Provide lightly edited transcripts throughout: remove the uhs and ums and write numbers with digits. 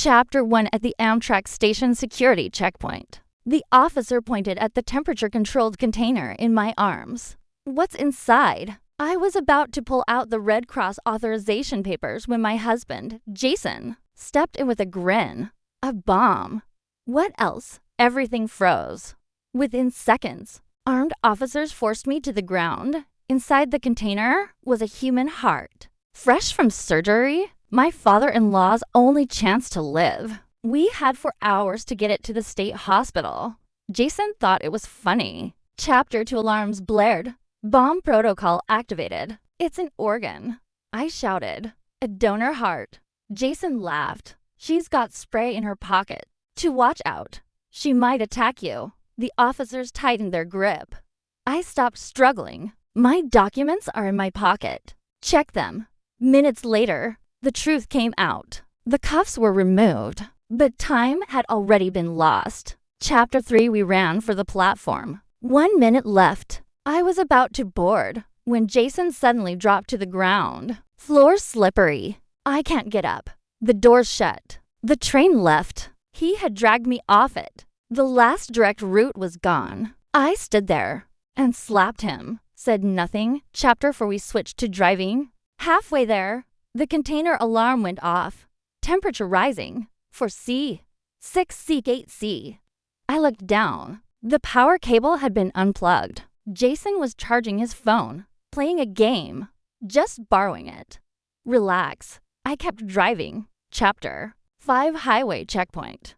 Chapter 1 at the Amtrak station security checkpoint. The officer pointed at the temperature-controlled container in my arms. What's inside? I was about to pull out the Red Cross authorization papers when my husband, Jason, stepped in with a grin. A bomb. What else? Everything froze. Within seconds, armed officers forced me to the ground. Inside the container was a human heart. Fresh from surgery, my father-in-law's only chance to live. We had 4 hours to get it to the state hospital. Jason thought it was funny. Chapter 2 alarms blared. Bomb protocol activated. It's an organ. I shouted. A donor heart. Jason laughed. She's got spray in her pocket. To watch out. She might attack you. The officers tightened their grip. I stopped struggling. My documents are in my pocket. Check them. Minutes later, the truth came out. The cuffs were removed, but time had already been lost. Chapter 3 we ran for the platform. 1 minute left. I was about to board when Jason suddenly dropped to the ground. Floor slippery. I can't get up. The door's shut. The train left. He had dragged me off it. The last direct route was gone. I stood there and slapped him. Said nothing. Chapter 4 we switched to driving. Halfway there, the container alarm went off. Temperature rising. For C. 6C gate C. I looked down. The power cable had been unplugged. Jason was charging his phone, playing a game, just borrowing it. Relax. I kept driving. Chapter 5 highway checkpoint.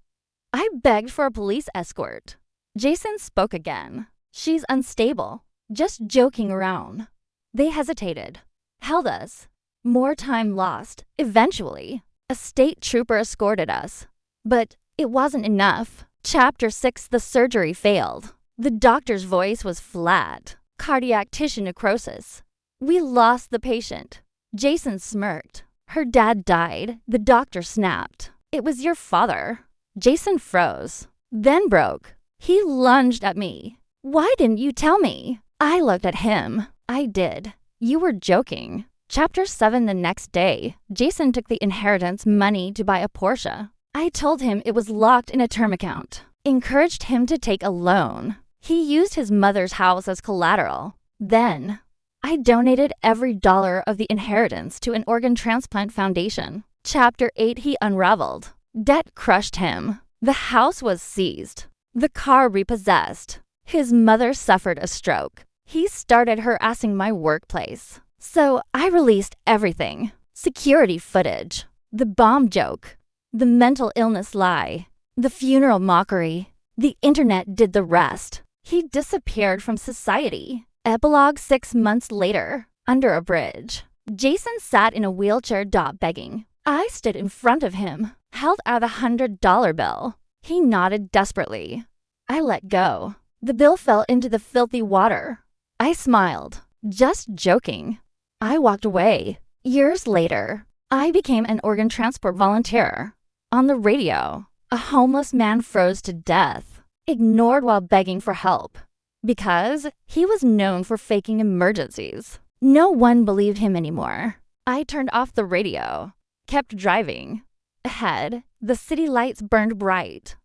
I begged for a police escort. Jason spoke again. She's unstable. Just joking around. They hesitated. Held us. More time lost. Eventually, a state trooper escorted us. But it wasn't enough. Chapter 6 the surgery failed. The doctor's voice was flat. Cardiac tissue necrosis. We lost the patient. Jason smirked. Her dad died. The doctor snapped. It was your father. Jason froze. Then broke. He lunged at me. Why didn't you tell me? I looked at him. I did. You were joking. Chapter 7 the next day. Jason took the inheritance money to buy a Porsche. I told him it was locked in a term account. Encouraged him to take a loan. He used his mother's house as collateral. Then, I donated every dollar of the inheritance to an organ transplant foundation. Chapter 8 he unraveled. Debt crushed him. The house was seized. The car repossessed. His mother suffered a stroke. He started harassing my workplace. So I released everything. Security footage. The bomb joke. The mental illness lie. The funeral mockery. The internet did the rest. He disappeared from society. Epilogue 6 months later. Under a bridge. Jason sat in a wheelchair begging. I stood in front of him. Held out a $100 bill. He nodded desperately. I let go. The bill fell into the filthy water. I smiled. Just joking. I walked away. Years later, I became an organ transport volunteer. On the radio, a homeless man froze to death, ignored while begging for help. Because he was known for faking emergencies. No one believed him anymore. I turned off the radio, kept driving. Ahead, the city lights burned bright.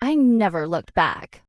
I never looked back.